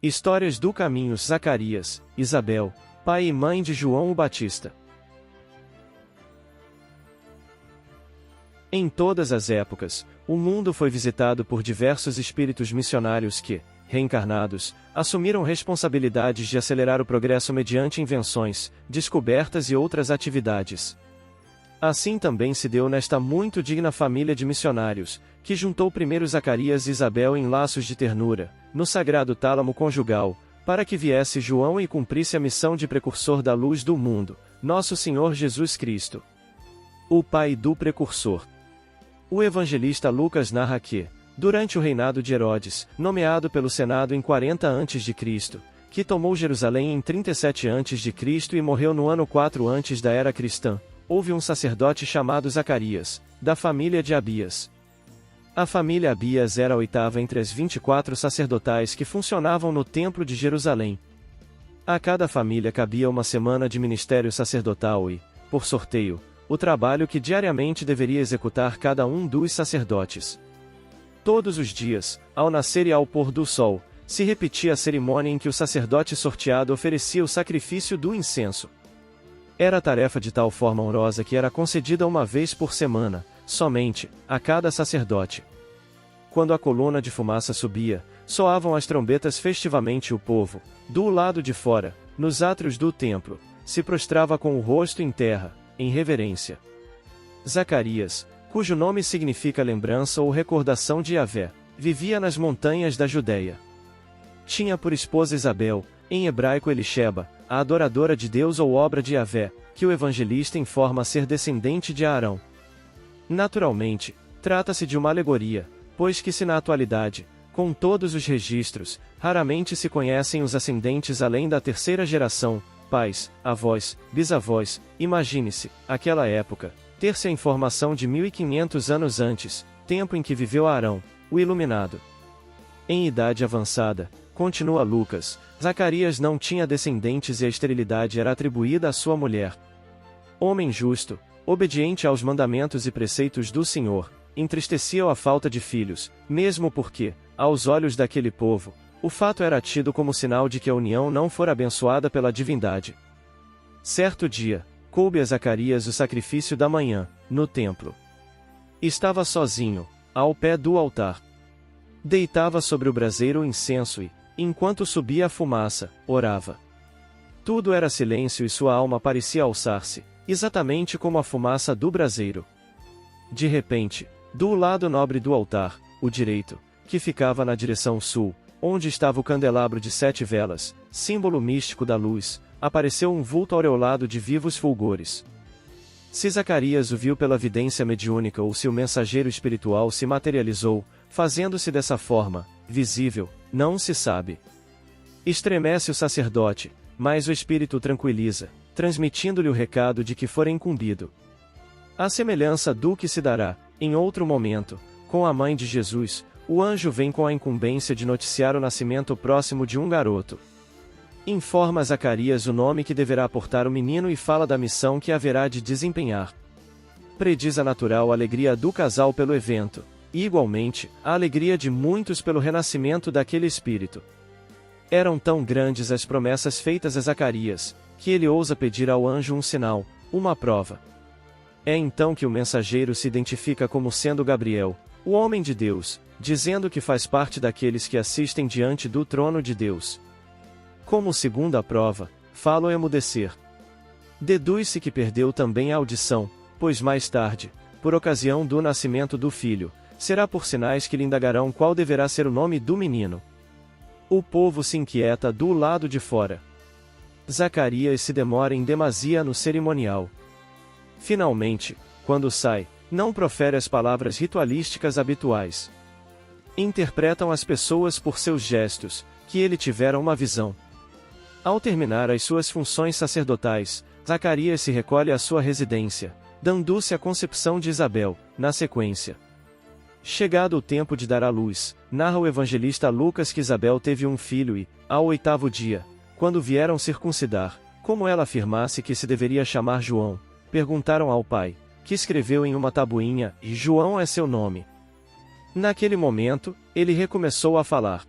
Histórias do caminho. Zacarias, Isabel, pai e mãe de João o Batista. Em todas as épocas, o mundo foi visitado por diversos espíritos missionários que, reencarnados, assumiram responsabilidades de acelerar o progresso mediante invenções, descobertas e outras atividades. Assim também se deu nesta muito digna família de missionários, que juntou primeiro Zacarias e Isabel em laços de ternura, no sagrado tálamo conjugal, para que viesse João e cumprisse a missão de precursor da luz do mundo, nosso Senhor Jesus Cristo. O pai do precursor. O evangelista Lucas narra que, durante o reinado de Herodes, nomeado pelo Senado em 40 a.C., que tomou Jerusalém em 37 a.C. e morreu no ano 4 antes da era cristã, houve um sacerdote chamado Zacarias, da família de Abias. A família Abias era a oitava entre as 24 sacerdotais que funcionavam no Templo de Jerusalém. A cada família cabia uma semana de ministério sacerdotal e, por sorteio, o trabalho que diariamente deveria executar cada um dos sacerdotes. Todos os dias, ao nascer e ao pôr do sol, se repetia a cerimônia em que o sacerdote sorteado oferecia o sacrifício do incenso. Era tarefa de tal forma honrosa que era concedida uma vez por semana, somente, a cada sacerdote. Quando a coluna de fumaça subia, soavam as trombetas festivamente e o povo, do lado de fora, nos átrios do templo, se prostrava com o rosto em terra, em reverência. Zacarias, cujo nome significa lembrança ou recordação de Yahvé, vivia nas montanhas da Judéia. Tinha por esposa Isabel, em hebraico Elisheba, a adoradora de Deus ou obra de Yahvé, que o evangelista informa ser descendente de Arão. Naturalmente, trata-se de uma alegoria, pois que se na atualidade, com todos os registros, raramente se conhecem os ascendentes além da terceira geração, pais, avós, bisavós, imagine-se, aquela época, ter-se a informação de 1500 anos antes, tempo em que viveu Arão, o iluminado. Em idade avançada, continua Lucas, Zacarias não tinha descendentes e a esterilidade era atribuída à sua mulher. Homem justo, obediente aos mandamentos e preceitos do Senhor, entristecia-o a falta de filhos, mesmo porque, aos olhos daquele povo, o fato era tido como sinal de que a união não fora abençoada pela divindade. Certo dia, coube a Zacarias o sacrifício da manhã, no templo. Estava sozinho, ao pé do altar. Deitava sobre o braseiro o incenso e, enquanto subia a fumaça, orava. Tudo era silêncio e sua alma parecia alçar-se, exatamente como a fumaça do braseiro. De repente, do lado nobre do altar, o direito, que ficava na direção sul, onde estava o candelabro de 7 velas, símbolo místico da luz, apareceu um vulto aureolado de vivos fulgores. Se Zacarias o viu pela vidência mediúnica ou se o mensageiro espiritual se materializou, fazendo-se dessa forma, visível, não se sabe. Estremece o sacerdote, mas o espírito o tranquiliza, transmitindo-lhe o recado de que fora incumbido. À semelhança do que se dará, em outro momento, com a mãe de Jesus, o anjo vem com a incumbência de noticiar o nascimento próximo de um garoto. Informa a Zacarias o nome que deverá portar o menino e fala da missão que haverá de desempenhar. Prediz a natural alegria do casal pelo evento, e igualmente, a alegria de muitos pelo renascimento daquele espírito. Eram tão grandes as promessas feitas a Zacarias, que ele ousa pedir ao anjo um sinal, uma prova. É então que o mensageiro se identifica como sendo Gabriel, o homem de Deus, dizendo que faz parte daqueles que assistem diante do trono de Deus. Como segunda prova, fala o emudecer. Deduz-se que perdeu também a audição, pois mais tarde, por ocasião do nascimento do filho, será por sinais que lhe indagarão qual deverá ser o nome do menino. O povo se inquieta do lado de fora. Zacarias se demora em demasia no cerimonial. Finalmente, quando sai, não profere as palavras ritualísticas habituais. Interpretam as pessoas por seus gestos, que ele tivera uma visão. Ao terminar as suas funções sacerdotais, Zacarias se recolhe à sua residência, dando-se a concepção de Isabel, na sequência. Chegado o tempo de dar à luz, narra o evangelista Lucas que Isabel teve um filho e, ao 8º dia, quando vieram circuncidar, como ela afirmasse que se deveria chamar João, perguntaram ao pai, que escreveu em uma tabuinha, e João é seu nome. Naquele momento, ele recomeçou a falar.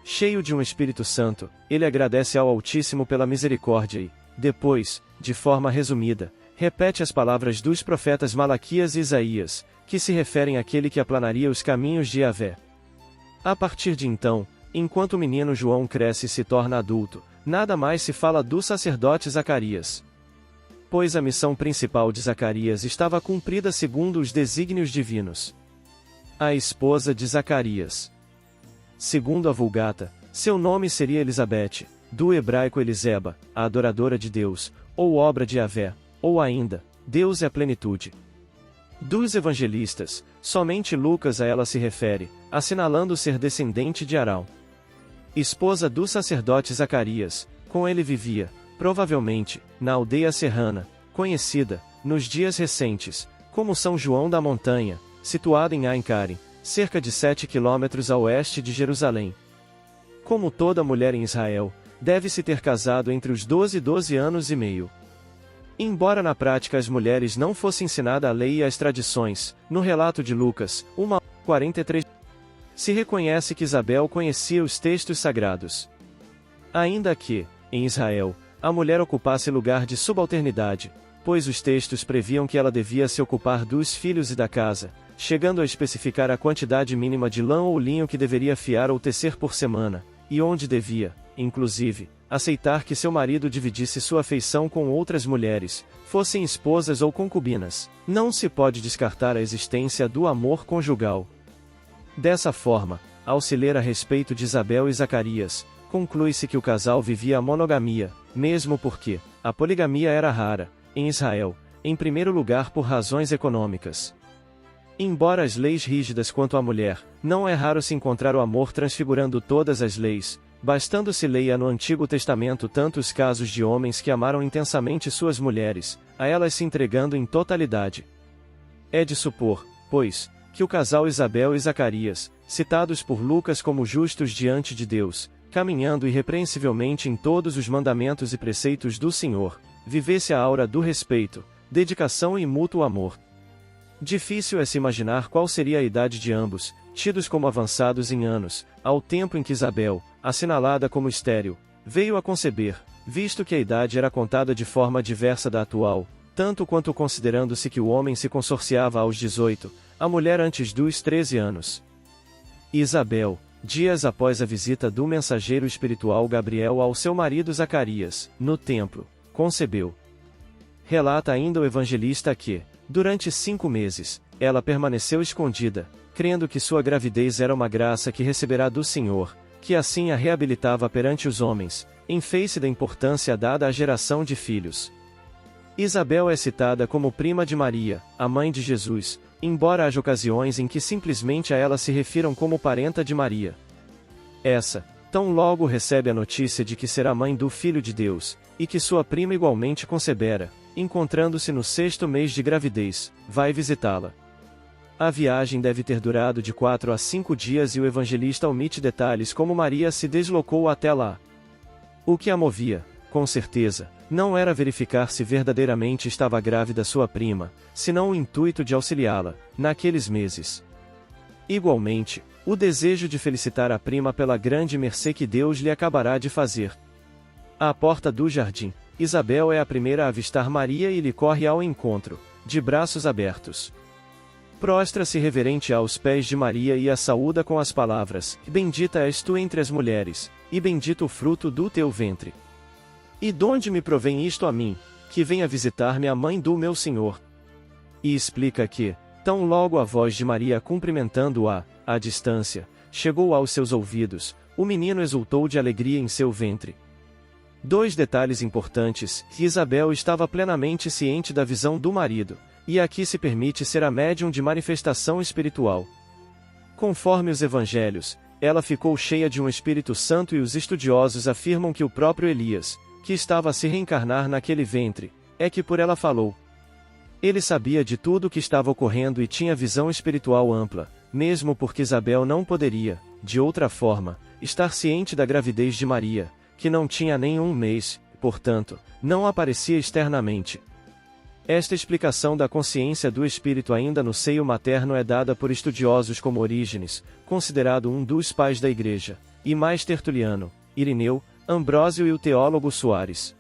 Cheio de um Espírito Santo, ele agradece ao Altíssimo pela misericórdia e, depois, de forma resumida, repete as palavras dos profetas Malaquias e Isaías, que se referem àquele que aplanaria os caminhos de Yahvé. A partir de então, enquanto o menino João cresce e se torna adulto, nada mais se fala do sacerdote Zacarias. Pois a missão principal de Zacarias estava cumprida segundo os desígnios divinos. A esposa de Zacarias. Segundo a Vulgata, seu nome seria Elizabeth, do hebraico Eliseba, a adoradora de Deus, ou obra de Yahvé, ou ainda, Deus é a plenitude. Dos evangelistas, somente Lucas a ela se refere, assinalando ser descendente de Arão. Esposa do sacerdote Zacarias, com ele vivia, provavelmente, na aldeia serrana, conhecida, nos dias recentes, como São João da Montanha, situada em Ain-Karim, cerca de 7 quilômetros a oeste de Jerusalém. Como toda mulher em Israel, deve-se ter casado entre os 12 e 12 anos e meio. Embora na prática as mulheres não fosse ensinada a lei e as tradições, no relato de Lucas, 1:43, se reconhece que Isabel conhecia os textos sagrados. Ainda que, em Israel, a mulher ocupasse lugar de subalternidade, pois os textos previam que ela devia se ocupar dos filhos e da casa, chegando a especificar a quantidade mínima de lã ou linho que deveria fiar ou tecer por semana, e onde devia, inclusive, aceitar que seu marido dividisse sua afeição com outras mulheres, fossem esposas ou concubinas. Não se pode descartar a existência do amor conjugal. Dessa forma, ao se ler a respeito de Isabel e Zacarias, conclui-se que o casal vivia a monogamia, mesmo porque a poligamia era rara, em Israel, em primeiro lugar por razões econômicas. Embora as leis rígidas quanto à mulher, não é raro se encontrar o amor transfigurando todas as leis, bastando se leia no Antigo Testamento tantos casos de homens que amaram intensamente suas mulheres, a elas se entregando em totalidade. É de supor, pois, que o casal Isabel e Zacarias, citados por Lucas como justos diante de Deus, caminhando irrepreensivelmente em todos os mandamentos e preceitos do Senhor, vivesse a aura do respeito, dedicação e mútuo amor. Difícil é se imaginar qual seria a idade de ambos, tidos como avançados em anos, ao tempo em que Isabel, assinalada como estéril, veio a conceber, visto que a idade era contada de forma diversa da atual, tanto quanto considerando-se que o homem se consorciava aos 18, a mulher antes dos 13 anos. Isabel, dias após a visita do mensageiro espiritual Gabriel ao seu marido Zacarias, no templo, concebeu. Relata ainda o evangelista que, durante 5 meses, ela permaneceu escondida, crendo que sua gravidez era uma graça que receberá do Senhor, que assim a reabilitava perante os homens, em face da importância dada à geração de filhos. Isabel é citada como prima de Maria, a mãe de Jesus, embora haja ocasiões em que simplesmente a ela se refiram como parenta de Maria. Essa, tão logo recebe a notícia de que será mãe do Filho de Deus, e que sua prima igualmente concebera, encontrando-se no 6º mês de gravidez, vai visitá-la. A viagem deve ter durado de 4 a 5 dias e o evangelista omite detalhes como Maria se deslocou até lá. O que a movia, com certeza, não era verificar se verdadeiramente estava grávida sua prima, senão o intuito de auxiliá-la, naqueles meses. Igualmente, o desejo de felicitar a prima pela grande mercê que Deus lhe acabará de fazer. À porta do jardim, Isabel é a primeira a avistar Maria e lhe corre ao encontro, de braços abertos. Prostra-se reverente aos pés de Maria e a saúda com as palavras: Bendita és tu entre as mulheres, e bendito o fruto do teu ventre. E donde me provém isto a mim, que venha visitar-me a mãe do meu Senhor? E explica que, tão logo a voz de Maria cumprimentando-a, à distância, chegou aos seus ouvidos, o menino exultou de alegria em seu ventre. 2 detalhes importantes: Isabel estava plenamente ciente da visão do marido, e aqui se permite ser a médium de manifestação espiritual. Conforme os evangelhos, ela ficou cheia de um Espírito Santo e os estudiosos afirmam que o próprio Elias, que estava a se reencarnar naquele ventre, é que por ela falou. Ele sabia de tudo o que estava ocorrendo e tinha visão espiritual ampla, mesmo porque Isabel não poderia, de outra forma, estar ciente da gravidez de Maria, que não tinha nem 1 mês, portanto, não aparecia externamente. Esta explicação da consciência do espírito ainda no seio materno é dada por estudiosos como Orígenes, considerado um dos pais da Igreja, e mais Tertuliano, Irineu, Ambrósio e o teólogo Soares.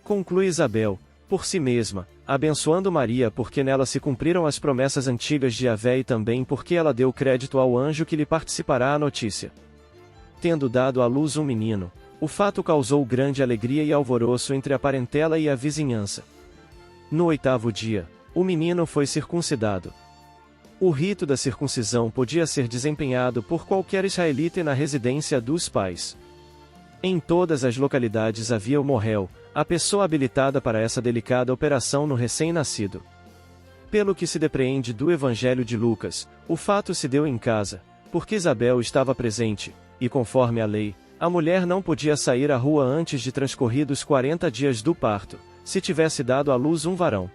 Conclui Isabel, por si mesma, abençoando Maria porque nela se cumpriram as promessas antigas de Yahvé e também porque ela deu crédito ao anjo que lhe participará a notícia. Tendo dado à luz um menino, o fato causou grande alegria e alvoroço entre a parentela e a vizinhança. No 8º dia, o menino foi circuncidado. O rito da circuncisão podia ser desempenhado por qualquer israelita na residência dos pais. Em todas as localidades havia o morrel, a pessoa habilitada para essa delicada operação no recém-nascido. Pelo que se depreende do Evangelho de Lucas, o fato se deu em casa, porque Isabel estava presente, e conforme a lei, a mulher não podia sair à rua antes de transcorridos 40 dias do parto, se tivesse dado à luz um varão.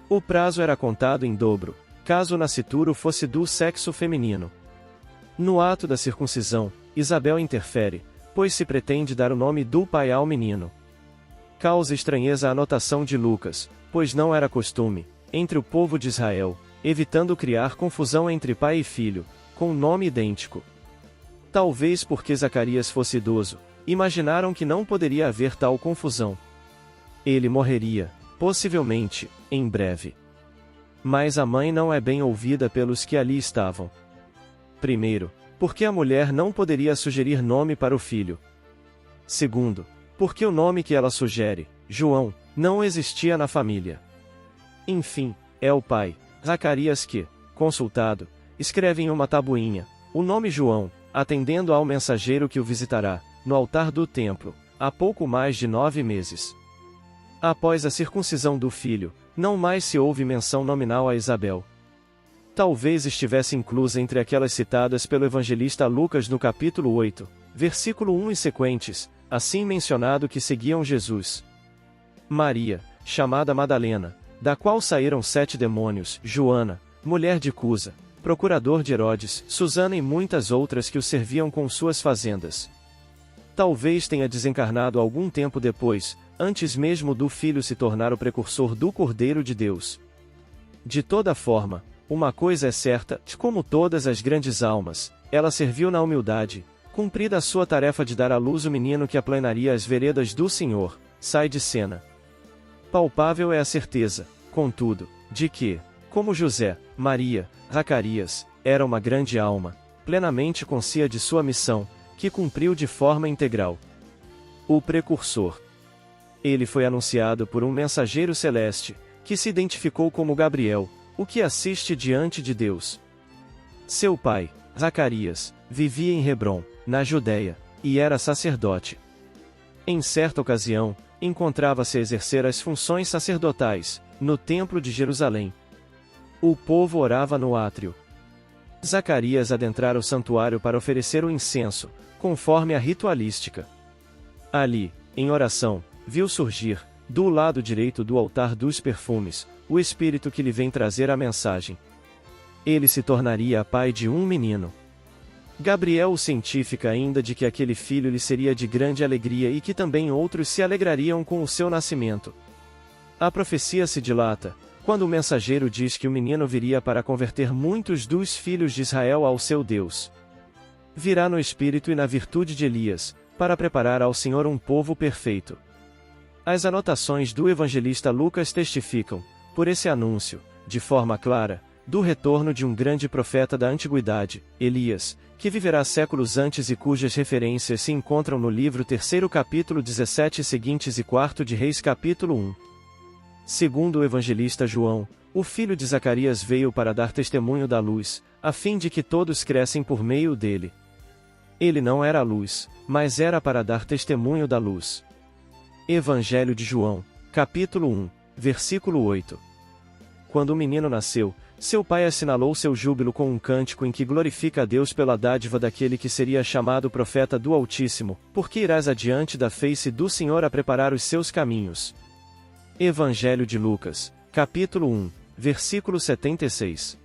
O prazo era contado em dobro, caso o nascituro fosse do sexo feminino. No ato da circuncisão, Isabel interfere, pois se pretende dar o nome do pai ao menino. Causa estranheza a anotação de Lucas, pois não era costume, entre o povo de Israel, evitando criar confusão entre pai e filho, com um nome idêntico. Talvez porque Zacarias fosse idoso, imaginaram que não poderia haver tal confusão. Ele morreria, possivelmente, em breve. Mas a mãe não é bem ouvida pelos que ali estavam. Primeiro, porque a mulher não poderia sugerir nome para o filho. Segundo, porque o nome que ela sugere, João, não existia na família. Enfim, é o pai, Zacarias que, consultado, escreve em uma tabuinha, o nome João, atendendo ao mensageiro que o visitará, no altar do templo, há pouco mais de 9 meses. Após a circuncisão do filho, não mais se houve menção nominal a Isabel. Talvez estivesse inclusa entre aquelas citadas pelo evangelista Lucas no capítulo 8, versículo 1 e sequentes, assim mencionado que seguiam Jesus. Maria, chamada Madalena, da qual saíram 7 demônios, Joana, mulher de Cusa, procurador de Herodes, Susana e muitas outras que o serviam com suas fazendas. Talvez tenha desencarnado algum tempo depois, antes mesmo do filho se tornar o precursor do Cordeiro de Deus. De toda forma, uma coisa é certa, como todas as grandes almas, ela serviu na humildade, cumprida a sua tarefa de dar à luz o menino que aplanaria as veredas do Senhor, sai de cena. Palpável é a certeza, contudo, de que, como José, Maria, Zacarias, era uma grande alma, plenamente consciente de sua missão, que cumpriu de forma integral. O precursor. Ele foi anunciado por um mensageiro celeste, que se identificou como Gabriel, o que assiste diante de Deus. Seu pai, Zacarias, vivia em Hebrom, na Judéia, e era sacerdote. Em certa ocasião, encontrava-se a exercer as funções sacerdotais, no templo de Jerusalém. O povo orava no átrio. Zacarias adentrara o santuário para oferecer o incenso, conforme a ritualística. Ali, em oração, viu surgir, do lado direito do altar dos perfumes, o Espírito que lhe vem trazer a mensagem. Ele se tornaria pai de um menino. Gabriel o cientifica ainda de que aquele filho lhe seria de grande alegria e que também outros se alegrariam com o seu nascimento. A profecia se dilata, quando o mensageiro diz que o menino viria para converter muitos dos filhos de Israel ao seu Deus. Virá no espírito e na virtude de Elias, para preparar ao Senhor um povo perfeito. As anotações do evangelista Lucas testificam, por esse anúncio, de forma clara, do retorno de um grande profeta da antiguidade, Elias, que viverá séculos antes e cujas referências se encontram no livro 3º capítulo 17 seguintes e 4 de Reis capítulo 1. Segundo o evangelista João, o filho de Zacarias veio para dar testemunho da luz, a fim de que todos crescem por meio dele. Ele não era a luz, mas era para dar testemunho da luz. Evangelho de João, capítulo 1, versículo 8. Quando o menino nasceu, seu pai assinalou seu júbilo com um cântico em que glorifica a Deus pela dádiva daquele que seria chamado profeta do Altíssimo, porque irás adiante da face do Senhor a preparar os seus caminhos. Evangelho de Lucas, capítulo 1, versículo 76.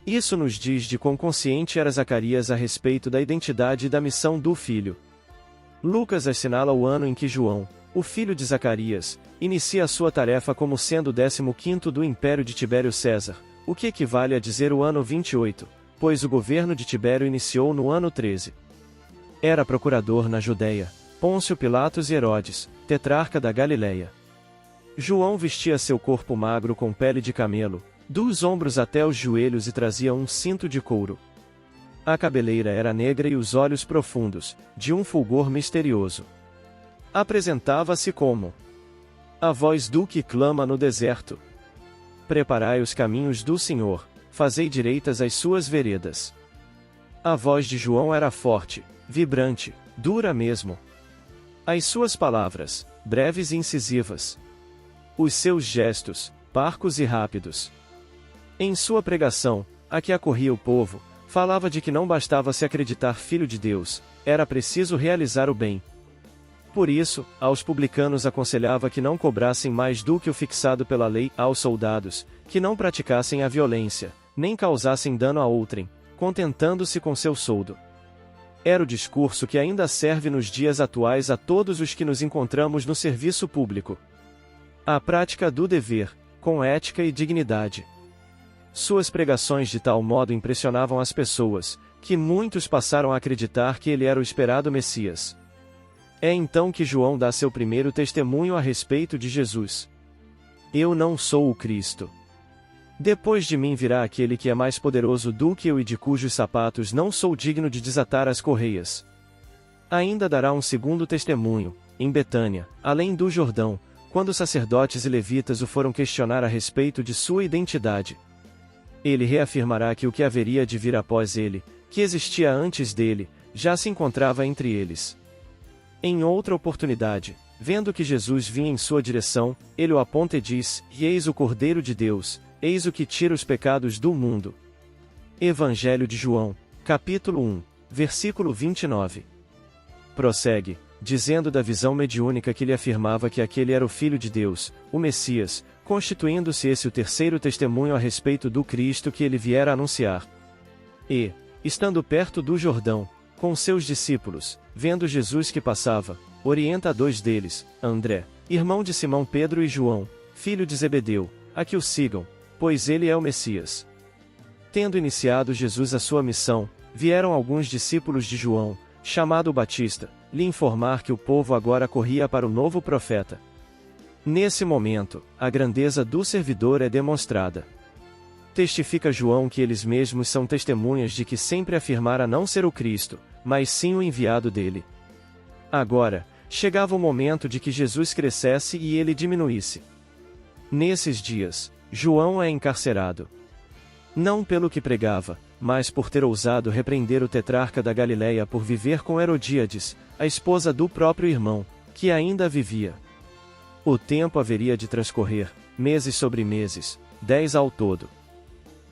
Isso nos diz de quão consciente era Zacarias a respeito da identidade e da missão do filho. Lucas assinala o ano em que João, o filho de Zacarias, inicia a sua tarefa como sendo o 15º do Império de Tibério César, o que equivale a dizer o ano 28, pois o governo de Tibério iniciou no ano 13. Era procurador na Judeia, Pôncio Pilatos e Herodes, tetrarca da Galileia. João vestia seu corpo magro com pele de camelo, dos ombros até os joelhos, e trazia um cinto de couro. A cabeleira era negra e os olhos profundos, de um fulgor misterioso. Apresentava-se como a voz do que clama no deserto: preparai os caminhos do Senhor, fazei direitas as suas veredas. A voz de João era forte, vibrante, dura mesmo. As suas palavras, breves e incisivas. Os seus gestos, parcos e rápidos. Em sua pregação, a que acorria o povo, falava de que não bastava se acreditar filho de Deus, era preciso realizar o bem. Por isso, aos publicanos aconselhava que não cobrassem mais do que o fixado pela lei, aos soldados, que não praticassem a violência, nem causassem dano a outrem, contentando-se com seu soldo. Era o discurso que ainda serve nos dias atuais a todos os que nos encontramos no serviço público. A prática do dever, com ética e dignidade. Suas pregações de tal modo impressionavam as pessoas, que muitos passaram a acreditar que ele era o esperado Messias. É então que João dá seu primeiro testemunho a respeito de Jesus. Eu não sou o Cristo. Depois de mim virá aquele que é mais poderoso do que eu e de cujos sapatos não sou digno de desatar as correias. Ainda dará um segundo testemunho, em Betânia, além do Jordão, quando sacerdotes e levitas o foram questionar a respeito de sua identidade. Ele reafirmará que o que haveria de vir após ele, que existia antes dele, já se encontrava entre eles. Em outra oportunidade, vendo que Jesus vinha em sua direção, ele o aponta e diz: e eis o Cordeiro de Deus, eis o que tira os pecados do mundo. Evangelho de João, capítulo 1, versículo 29. Prossegue, dizendo da visão mediúnica que lhe afirmava que aquele era o Filho de Deus, o Messias, constituindo-se esse o terceiro testemunho a respeito do Cristo que ele viera anunciar. E, estando perto do Jordão, com seus discípulos, vendo Jesus que passava, orienta a dois deles, André, irmão de Simão Pedro, e João, filho de Zebedeu, a que o sigam, pois ele é o Messias. Tendo iniciado Jesus a sua missão, vieram alguns discípulos de João, chamado Batista, lhe informar que o povo agora corria para o novo profeta. Nesse momento, a grandeza do servidor é demonstrada. Testifica João que eles mesmos são testemunhas de que sempre afirmara não ser o Cristo, mas sim o enviado dele. Agora, chegava o momento de que Jesus crescesse e ele diminuísse. Nesses dias, João é encarcerado. Não pelo que pregava, mas por ter ousado repreender o tetrarca da Galileia por viver com Herodíades, a esposa do próprio irmão, que ainda vivia. O tempo haveria de transcorrer, meses sobre meses, 10 ao todo.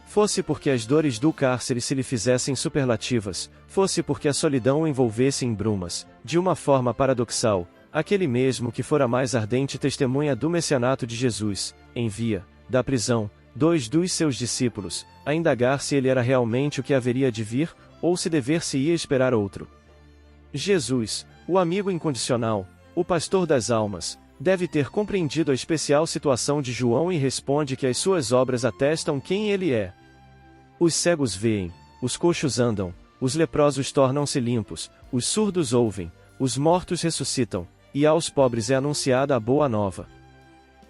Fosse porque as dores do cárcere se lhe fizessem superlativas, fosse porque a solidão o envolvesse em brumas, de uma forma paradoxal, aquele mesmo que fora mais ardente testemunha do messianato de Jesus, envia, da prisão, 2 dos seus discípulos, a indagar se ele era realmente o que haveria de vir, ou se dever-se-ia esperar outro. Jesus, o amigo incondicional, o pastor das almas, deve ter compreendido a especial situação de João e responde que as suas obras atestam quem ele é. Os cegos veem, os coxos andam, os leprosos tornam-se limpos, os surdos ouvem, os mortos ressuscitam, e aos pobres é anunciada a boa nova.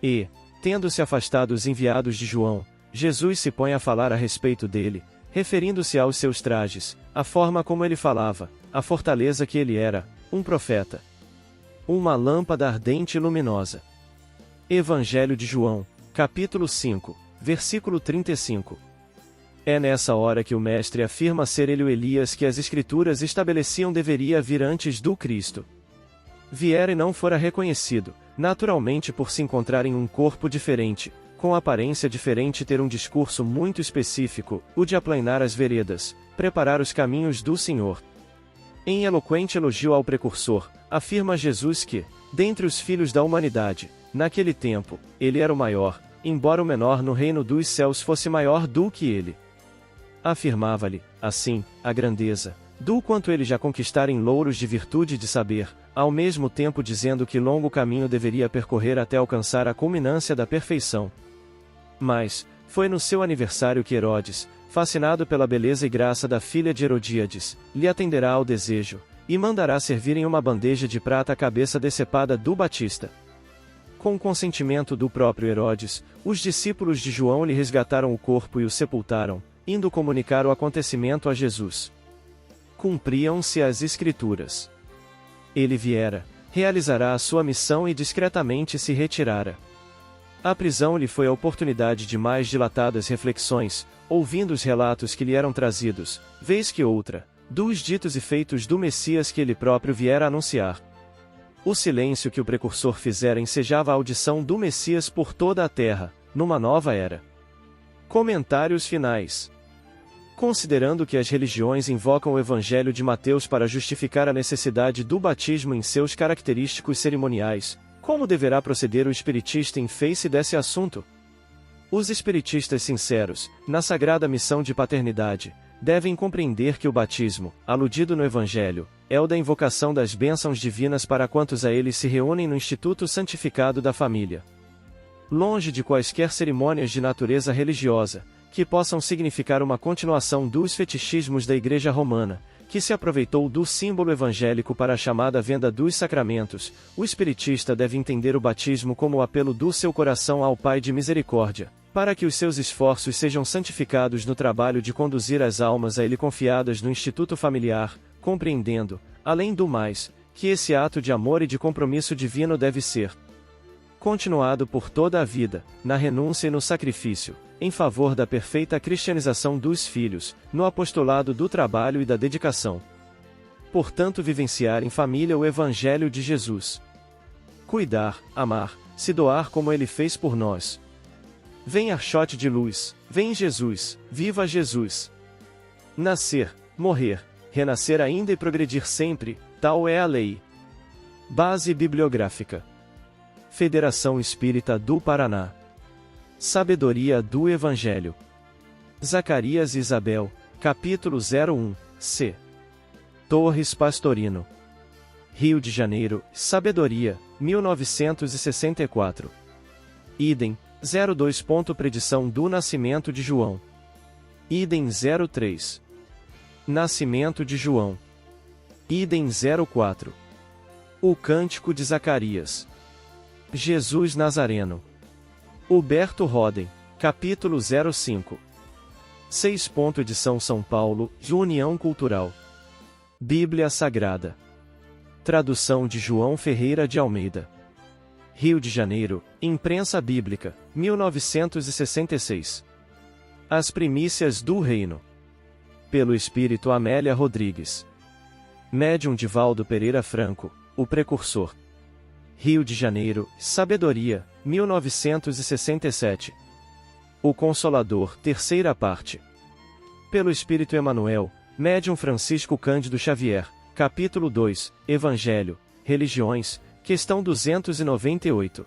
E, tendo-se afastado os enviados de João, Jesus se põe a falar a respeito dele, referindo-se aos seus trajes, a forma como ele falava, a fortaleza que ele era, um profeta. Uma lâmpada ardente e luminosa. Evangelho de João, capítulo 5, versículo 35. É nessa hora que o Mestre afirma ser ele o Elias que as Escrituras estabeleciam deveria vir antes do Cristo. Viera e não fora reconhecido, naturalmente por se encontrar em um corpo diferente, com aparência diferente e ter um discurso muito específico, o de aplanar as veredas, preparar os caminhos do Senhor. Em eloquente elogio ao precursor, afirma Jesus que, dentre os filhos da humanidade, naquele tempo, ele era o maior, embora o menor no reino dos céus fosse maior do que ele. Afirmava-lhe, assim, a grandeza, do quanto ele já conquistara em louros de virtude e de saber, ao mesmo tempo dizendo que longo caminho deveria percorrer até alcançar a culminância da perfeição. Mas, foi no seu aniversário que Herodes, fascinado pela beleza e graça da filha de Herodíades, lhe atenderá ao desejo, e mandará servir em uma bandeja de prata a cabeça decepada do Batista. Com o consentimento do próprio Herodes, os discípulos de João lhe resgataram o corpo e o sepultaram, indo comunicar o acontecimento a Jesus. Cumpriam-se as Escrituras. Ele viera, realizará a sua missão e discretamente se retirara. A prisão lhe foi a oportunidade de mais dilatadas reflexões, ouvindo os relatos que lhe eram trazidos, vez que outra, dos ditos e feitos do Messias que ele próprio viera anunciar. O silêncio que o precursor fizera ensejava a audição do Messias por toda a terra, numa nova era. Comentários finais. Considerando que as religiões invocam o Evangelho de Mateus para justificar a necessidade do batismo em seus característicos cerimoniais, como deverá proceder o espiritista em face desse assunto? Os espiritistas sinceros, na sagrada missão de paternidade, devem compreender que o batismo, aludido no Evangelho, é o da invocação das bênçãos divinas para quantos a eles se reúnem no Instituto Santificado da Família. Longe de quaisquer cerimônias de natureza religiosa, que possam significar uma continuação dos fetichismos da Igreja Romana, que se aproveitou do símbolo evangélico para a chamada venda dos sacramentos, o espiritista deve entender o batismo como o apelo do seu coração ao Pai de misericórdia, para que os seus esforços sejam santificados no trabalho de conduzir as almas a ele confiadas no instituto familiar, compreendendo, além do mais, que esse ato de amor e de compromisso divino deve ser continuado por toda a vida, na renúncia e no sacrifício, em favor da perfeita cristianização dos filhos, no apostolado do trabalho e da dedicação. Portanto, vivenciar em família o Evangelho de Jesus. Cuidar, amar, se doar como ele fez por nós. Vem Archote de luz, vem Jesus, viva Jesus! Nascer, morrer, renascer ainda e progredir sempre, tal é a lei. Base bibliográfica. Federação Espírita do Paraná. Sabedoria do Evangelho. Zacarias e Isabel, capítulo 01, c. Torres Pastorino. Rio de Janeiro, Sabedoria, 1964. Idem, 02. Predição do nascimento de João. Idem 03. Nascimento de João. Idem 04. O Cântico de Zacarias. Jesus Nazareno. Huberto Roden, capítulo 05. 6. Edição São Paulo, de União Cultural. Bíblia Sagrada. Tradução de João Ferreira de Almeida. Rio de Janeiro, Imprensa Bíblica, 1966. As Primícias do Reino. Pelo Espírito Amélia Rodrigues. Médium Divaldo Pereira Franco, o precursor. Rio de Janeiro, Sabedoria, 1967. O Consolador, terceira parte. Pelo Espírito Emanuel, Médium Francisco Cândido Xavier, capítulo 2, Evangelho, Religiões, questão 298.